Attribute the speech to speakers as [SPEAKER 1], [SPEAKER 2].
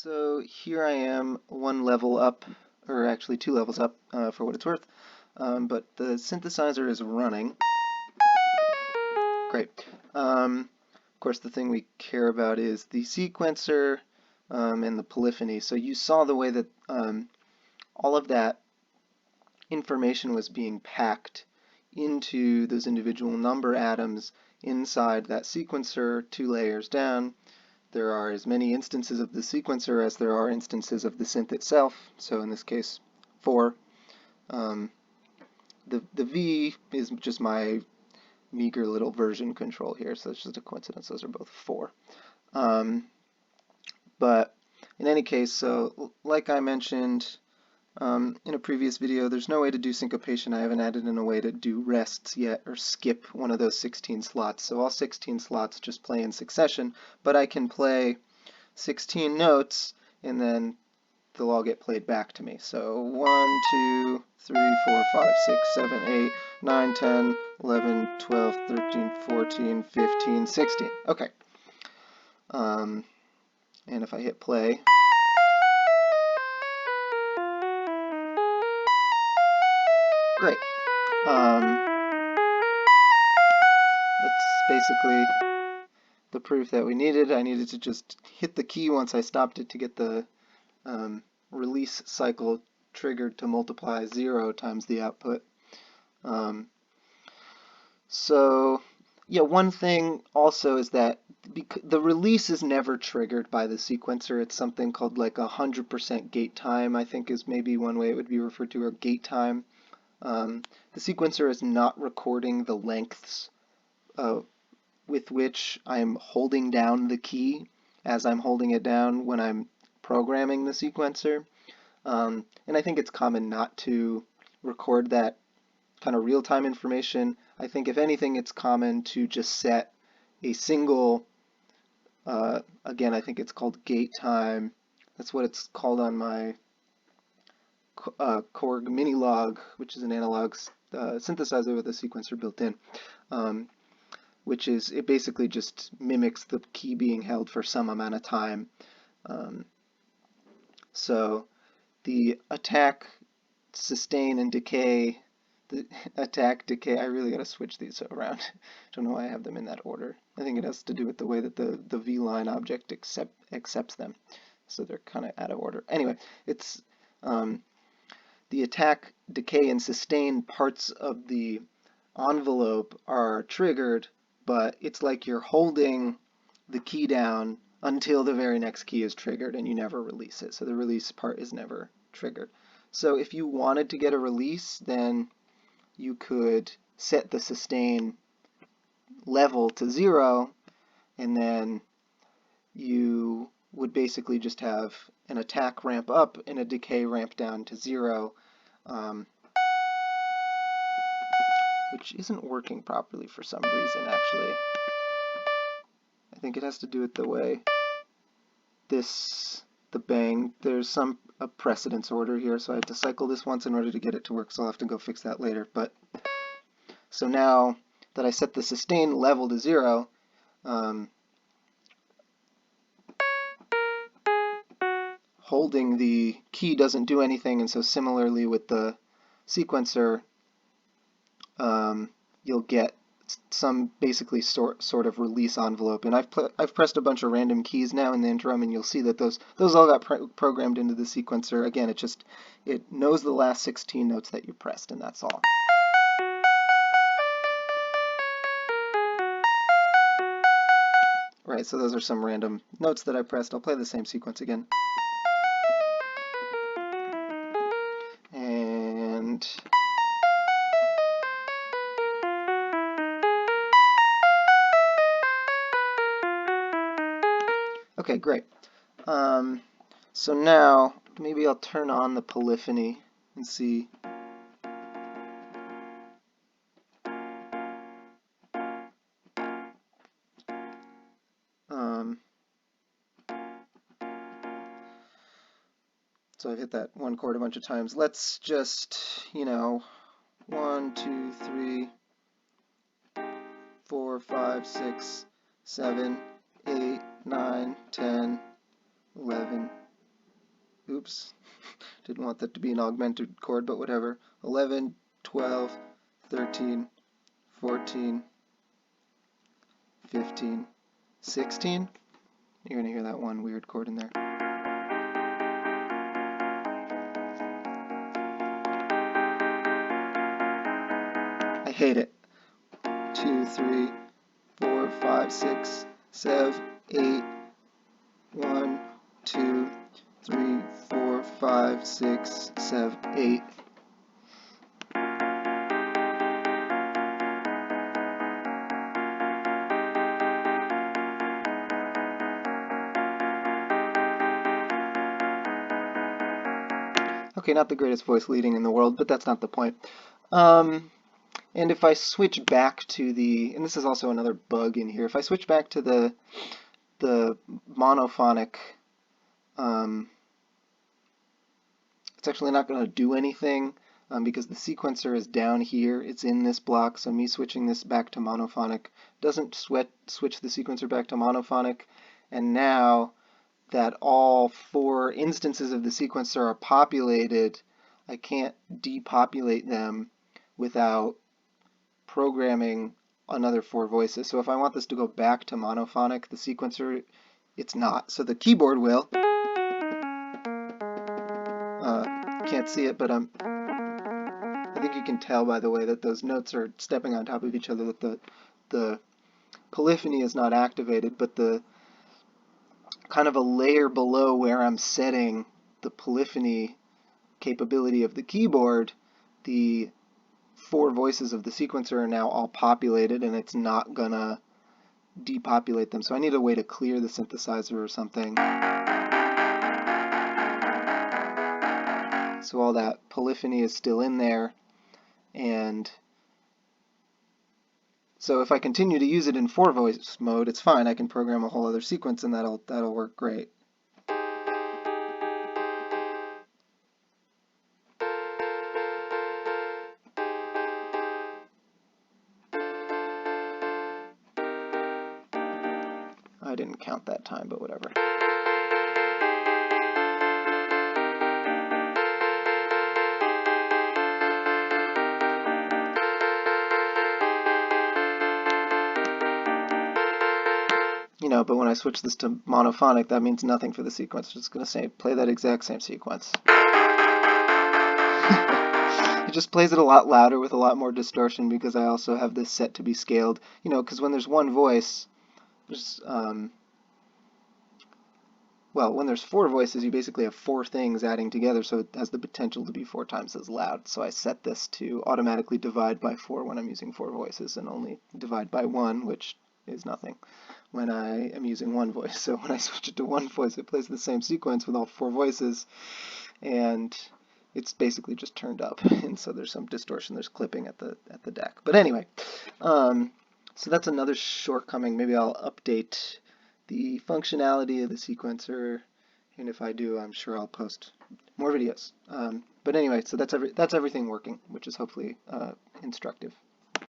[SPEAKER 1] So here I am one level up, or actually two levels up for what it's worth, but the synthesizer is running. Great. Of course, the thing we care about is the sequencer and the polyphony. So you saw the way that all of that information was being packed into those individual number atoms inside that sequencer 2 layers down. There are as many instances of the sequencer as there are instances of the synth itself, so in this case 4. The V is just my meager little version control here, so it's just a coincidence those are both 4. But in any case, so like I mentioned in a previous video, there's no way to do syncopation. I haven't added in a way to do rests yet or skip one of those 16 slots. So all 16 slots just play in succession, but I can play 16 notes and then they'll all get played back to me. So 1, 2, 3, 4, 5, 6, 7, 8, 9, 10, 11, 12, 13, 14, 15, 16. Okay. And if I hit play, great. That's basically the proof that we needed. I needed to just hit the key once I stopped it to get the release cycle triggered to multiply 0 times the output. So yeah, one thing also is that the release is never triggered by the sequencer. It's something called like 100% gate time, I think is maybe one way it would be referred to, or gate time. The sequencer is not recording the lengths with which I'm holding down the key as I'm holding it down when I'm programming the sequencer. And I think it's common not to record that kind of real-time information. I think if anything, it's common to just set a single, again, I think it's called gate time. That's what it's called on my Korg Minilog, which is an analog synthesizer with a sequencer built in, which is, it basically just mimics the key being held for some amount of time. So the attack, sustain, and decay, the attack, decay, I really got to switch these around. Don't know why I have them in that order. I think it has to do with the way that the V-line object accepts them. So they're kind of out of order. Anyway, it's the attack, decay, and sustain parts of the envelope are triggered, but it's like you're holding the key down until the very next key is triggered and you never release it. So the release part is never triggered. So if you wanted to get a release, then you could set the sustain level to 0, and then you would basically just have an attack ramp up and a decay ramp down to 0, which isn't working properly for some reason, actually. I think it has to do with the way the bang, there's some precedence order here, so I had to cycle this once in order to get it to work, so I'll have to go fix that later. But so now that I set the sustain level to 0, holding the key doesn't do anything, and so similarly with the sequencer, you'll get some basically sort of release envelope. And I've pressed a bunch of random keys now in the interim, and you'll see that those all got programmed into the sequencer. Again, it knows the last 16 notes that you pressed, and that's all. Right, so those are some random notes that I pressed. I'll play the same sequence again. And okay, great. So now maybe I'll turn on the polyphony and see. So I've hit that one chord a bunch of times. Let's just, 1, 2, 3, 4, 5, 6, 7, 8, 9, 10, 11, Oops, didn't want that to be an augmented chord, but whatever. 11, 12, 13, 14, 15, 16. You're going to hear that one weird chord in there. I hate it. 2, 3, 4, 5, 6, 7, 8. 1, 2, 3, 4, 5, 6, 7, 8. Okay, not the greatest voice leading in the world, but that's not the point. And if I switch back to the, and this is also another bug in here, if I switch back to the monophonic, it's actually not going to do anything because the sequencer is down here. It's in this block, so me switching this back to monophonic doesn't switch the sequencer back to monophonic. And now that all 4 instances of the sequencer are populated, I can't depopulate them without programming another 4 voices. So if I want this to go back to monophonic, the sequencer, it's not. So the keyboard will. Can't see it, but I think you can tell by the way that those notes are stepping on top of each other that the polyphony is not activated, but the kind of a layer below where I'm setting the polyphony capability of the keyboard, the 4 voices of the sequencer are now all populated, and it's not gonna depopulate them. So I need a way to clear the synthesizer or something. So all that polyphony is still in there, and so if I continue to use it in 4-voice mode, it's fine. I can program a whole other sequence, and that'll work great. I didn't count that time, but whatever. You know, but when I switch this to monophonic, that means nothing for the sequence. It's just going to say, play that exact same sequence. It just plays it a lot louder with a lot more distortion because I also have this set to be scaled. You know, because when there's one voice, there's, well, when there's 4 voices, you basically have 4 things adding together, so it has the potential to be 4 times as loud. So I set this to automatically divide by 4 when I'm using 4 voices, and only divide by 1, which is nothing, when I am using 1 voice. So when I switch it to 1 voice, it plays the same sequence with all 4 voices, and it's basically just turned up. And so there's some distortion, there's clipping at the deck. But anyway, so that's another shortcoming. Maybe I'll update the functionality of the sequencer, and if I do, I'm sure I'll post more videos. But anyway, so that's everything working, which is hopefully instructive.